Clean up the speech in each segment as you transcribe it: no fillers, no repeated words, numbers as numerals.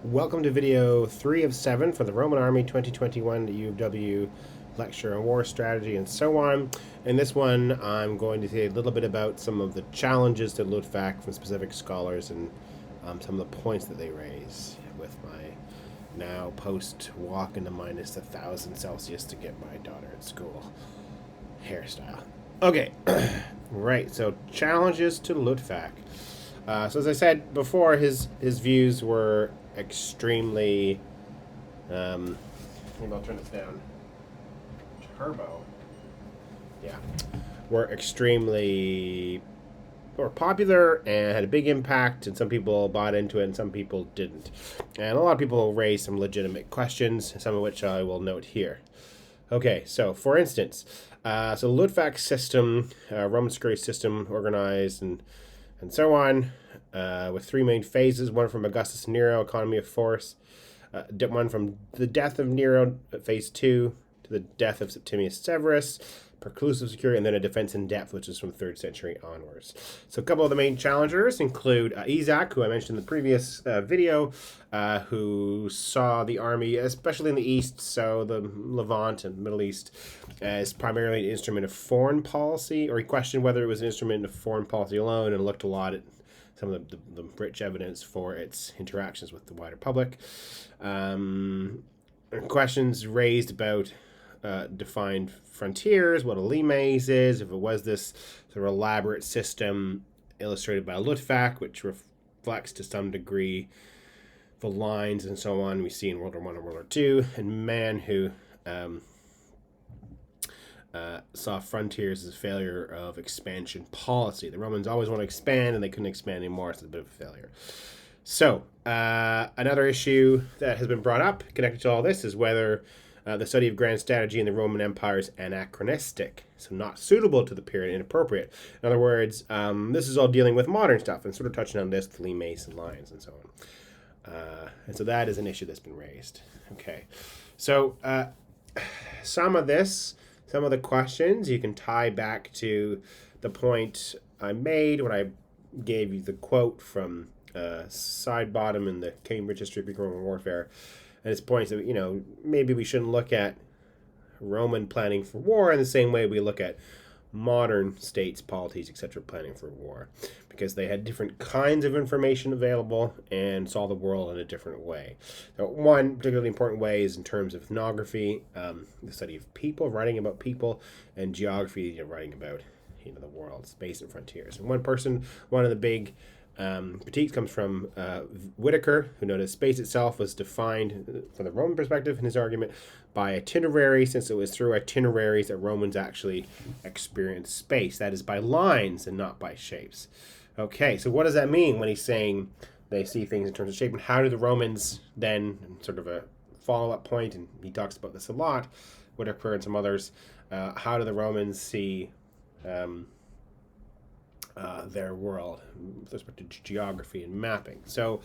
Welcome to video 3 of 7 for the Roman Army 2021 UofW lecture on war strategy and so on. In this one, I'm going to say a little bit about some of the challenges to Luttwak from specific scholars and some of the points that they raise with my now post walk into minus 1,000 Celsius to get my daughter at school hairstyle. Okay, right, so challenges to Luttwak. So as I said before, his views were extremely. Maybe I'll turn this down. Turbo. Yeah, were extremely or popular and had a big impact, and some people bought into it and some people didn't. And a lot of people raised some legitimate questions, some of which I will note here. Okay, so for instance, so Luttwak's system, Roman security system, organized and so on, with three main phases: one from Augustus Nero, economy of force; one from the death of Nero, phase 2, to the death of Septimius Severus, preclusive security; and then a defense in depth, which is from 3rd century onwards. So a couple of the main challengers include Isaac, who I mentioned in the previous video, who saw the army, especially in the east, so the Levant and Middle East, as primarily an instrument of foreign policy, or he questioned whether it was an instrument of foreign policy alone, and looked a lot at some of the rich evidence for its interactions with the wider public. Questions raised about defined frontiers, what a limes is, if it was this sort of elaborate system illustrated by Luttwak, which reflects to some degree the lines and so on we see in World War I and World War II, and man who saw frontiers as a failure of expansion policy. The Romans always want to expand, and they couldn't expand anymore, so it's a bit of a failure. So, another issue that has been brought up connected to all this is whether the study of grand strategy in the Roman Empire is anachronistic, so not suitable to the period, inappropriate. In other words, this is all dealing with modern stuff and sort of touching on this, the Mace and Lions and so on. And so that is an issue that's been raised. Okay, so some of the questions you can tie back to the point I made when I gave you the quote from Sidebottom in the Cambridge History of Greek-Roman Warfare, and its points that, maybe we shouldn't look at Roman planning for war in the same way we look at modern states, polities, etc. planning for war, because they had different kinds of information available and saw the world in a different way. So one particularly important way is in terms of ethnography, the study of people, writing about people, and geography, writing about the world, space, and frontiers. And one of the big critiques comes from Whitaker, who noted space itself was defined from the Roman perspective in his argument by itinerary, since it was through itineraries that Romans actually experienced space. That is by lines and not by shapes. Okay, so what does that mean when he's saying they see things in terms of shape? And how do the Romans then, sort of a follow-up point, and he talks about this a lot, Whitaker and some others, how do the Romans see their world with respect to geography and mapping? So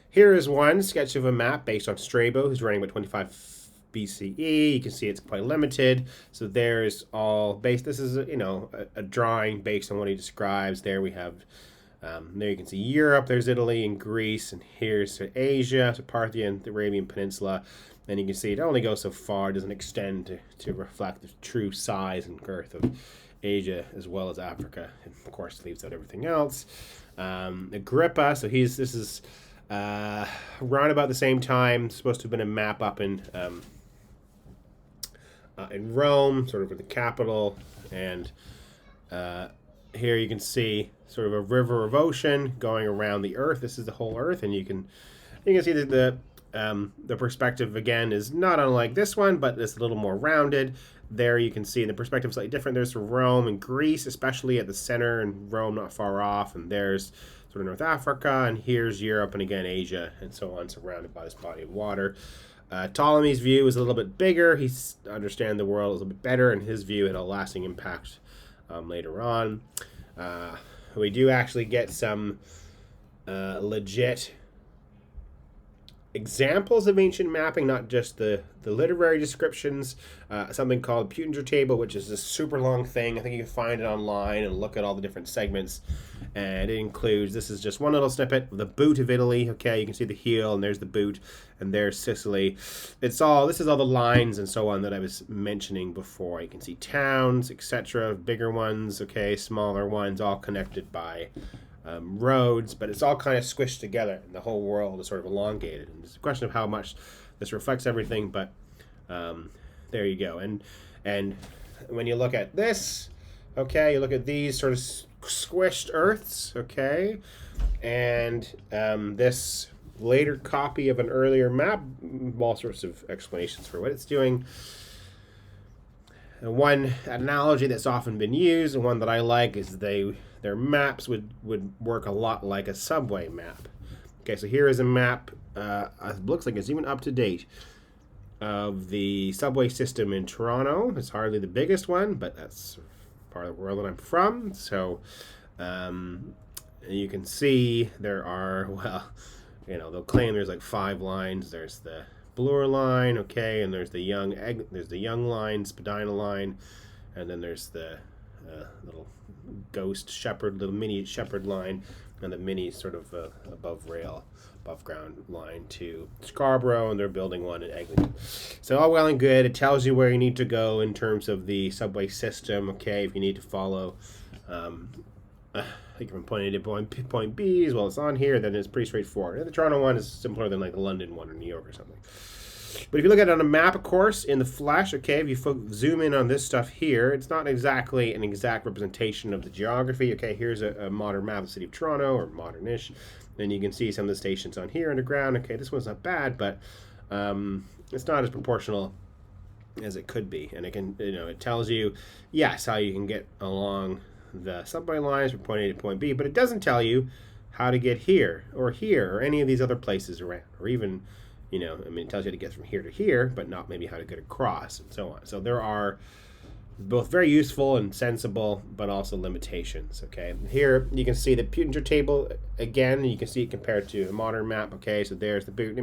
here is one sketch of a map based on Strabo, who's writing about 25 BCE. You can see it's quite limited. So there's all based. This is a drawing based on what he describes. There we have. There you can see Europe. There's Italy and Greece, and here's Asia, to Parthia and the Arabian Peninsula. And you can see it only goes so far. It doesn't extend to reflect the true size and girth of Asia as well as Africa, and of course leaves out everything else. Agrippa, so this is around about the same time, supposed to have been a map up in Rome, sort of with the capital, and here you can see sort of a river of ocean going around the Earth. This is the whole Earth, and you can see that the perspective again is not unlike this one, but it's a little more rounded. There you can see the perspective is slightly different. There's Rome and Greece, especially at the center, and Rome not far off, and there's sort of North Africa, and here's Europe, and again Asia, and so on, surrounded by this body of water. Ptolemy's view is a little bit bigger. He understands the world a little bit better, and his view had a lasting impact later on. We do actually get some legit examples of ancient mapping, not just the literary descriptions. Something called Ptolemy table, which is this super long thing. I think you can find it online and look at all the different segments. And it includes, this is just one little snippet, the boot of Italy. Okay, you can see the heel, and there's the boot, and there's Sicily. This is all the lines and so on that I was mentioning before. You can see towns, etc., bigger ones, okay, smaller ones, all connected by roads, but it's all kind of squished together, and the whole world is sort of elongated. And it's a question of how much this reflects everything, but there you go. And when you look at this, okay, you look at these sort of squished Earths, okay, and this later copy of an earlier map, all sorts of explanations for what it's doing. And one analogy that's often been used, and one that I like, is their maps would work a lot like a subway map. Okay, so here is a map, it looks like it's even up to date, of the subway system in Toronto. It's hardly the biggest one, but that's part of the world that I'm from. So you can see there are, well, they'll claim there's like 5 lines. There's the Bloor line, okay, and there's the young line, Spadina line, and then there's the little ghost shepherd, little mini shepherd line, and the mini sort of above ground line to Scarborough, and they're building one at Eglinton. So all well and good. It tells you where you need to go in terms of the subway system, okay, if you need to follow like from point A to point B, as well as on here, then it's pretty straightforward. And the Toronto one is simpler than like the London one or New York or something. But if you look at it on a map, of course, in the flesh, okay, if you zoom in on this stuff here, it's not exactly an exact representation of the geography. Okay, here's a modern map of the city of Toronto, or modern-ish. Then you can see some of the stations on here underground. Okay, this one's not bad, but it's not as proportional as it could be. And it can, it tells you, yes, how you can get along the subway lines from point A to point B, but it doesn't tell you how to get here, or any of these other places around, or even, it tells you how to get from here to here, but not maybe how to get across, and so on. So there are both very useful and sensible, but also limitations, okay? Here you can see the Ptolemy table again, and you can see it compared to a modern map, okay? So there's the boot.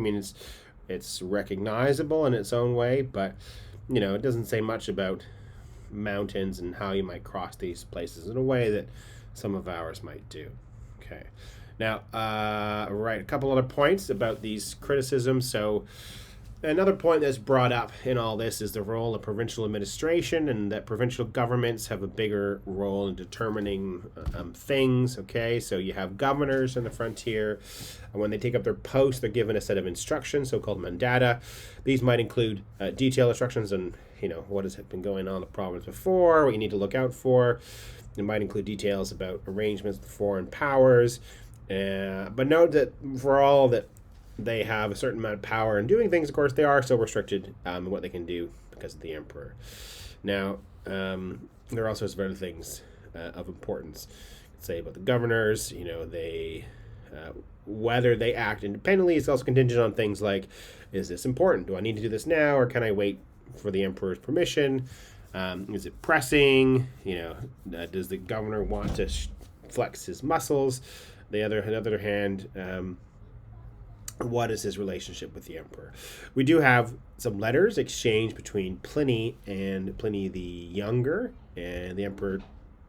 It's recognizable in its own way, but, it doesn't say much about mountains and how you might cross these places in a way that some of ours might do. Okay, now a couple other points about these criticisms. So another point that's brought up in all this is the role of provincial administration, and that provincial governments have a bigger role in determining things. Okay, so you have governors in the frontier, and when they take up their post, they're given a set of instructions, so-called mandata. These might include detailed instructions on what has been going on in the province before, what you need to look out for. It might include details about arrangements with foreign powers, but note that for all that they have a certain amount of power in doing things, of course, they are still restricted in what they can do because of the emperor. Now, there are all sorts of other things of importance. Say about the governors, they whether they act independently is also contingent on things like, is this important? Do I need to do this now, or can I wait for the emperor's permission? Is it pressing? Does the governor want to flex his muscles? On the other hand, what is his relationship with the emperor? We do have some letters exchanged between Pliny and Pliny the Younger and the Emperor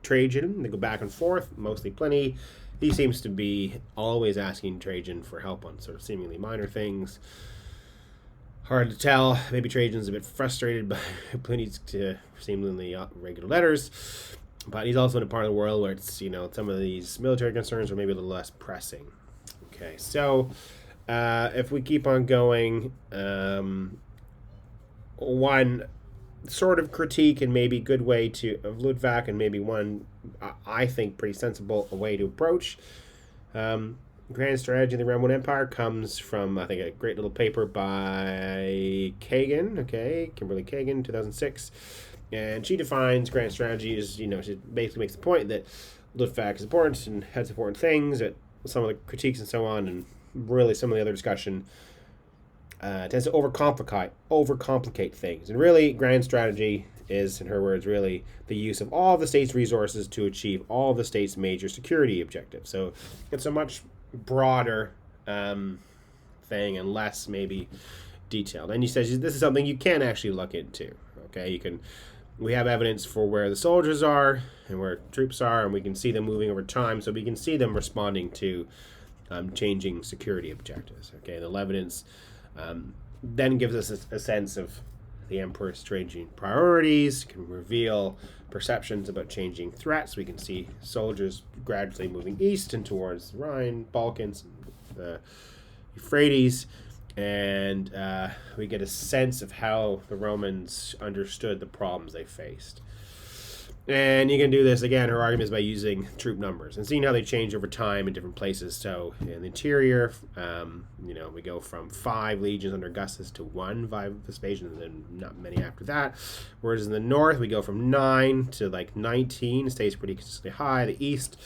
Trajan. They go back and forth, mostly Pliny. He seems to be always asking Trajan for help on sort of seemingly minor things. Hard to tell. Maybe Trajan's a bit frustrated by Pliny's seemingly regular letters. But he's also in a part of the world where it's, some of these military concerns are maybe a little less pressing. Okay, so if we keep on going, one sort of critique and maybe good way of Luttwak, and maybe one, I think, pretty sensible way to approach grand strategy in the Roman Empire comes from, I think, a great little paper by Kimberly Kagan, 2006. And she defines grand strategy as, she basically makes the point that Luttwak is important and has important things, that some of the critiques and so on, and really some of the other discussion tends to overcomplicate things. And really, grand strategy is, in her words, really the use of all the state's resources to achieve all the state's major security objectives. So it's a much broader thing and less maybe detailed. And he says this is something you can actually look into. Okay, we have evidence for where the soldiers are and where troops are, and we can see them moving over time, so we can see them responding to changing security objectives. Okay, the evidence then gives us a sense of the emperor's changing priorities, can reveal perceptions about changing threats. We can see soldiers gradually moving east and towards the Rhine, Balkans, Euphrates, and we get a sense of how the Romans understood the problems they faced. And you can do this, again, her argument is by using troop numbers and seeing how they change over time in different places. So in the interior, we go from 5 legions under Augustus to 1 by Vespasian, and then not many after that. Whereas in the north, we go from 9 to like 19. It stays pretty consistently high. The east,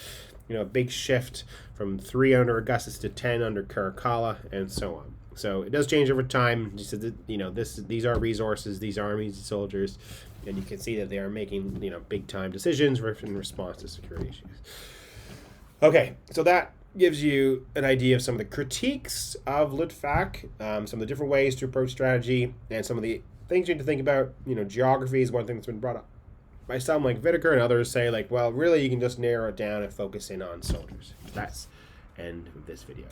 a big shift from 3 under Augustus to 10 under Caracalla, and so on. So it does change over time. He said that, these are resources, these armies and soldiers, and you can see that they are making big time decisions in response to security issues. Okay, so that gives you an idea of some of the critiques of Luttwak, some of the different ways to approach strategy, and some of the things you need to think about. Geography is one thing that's been brought up by some like Whitaker, and others say really you can just narrow it down and focus in on soldiers. That's end of this video.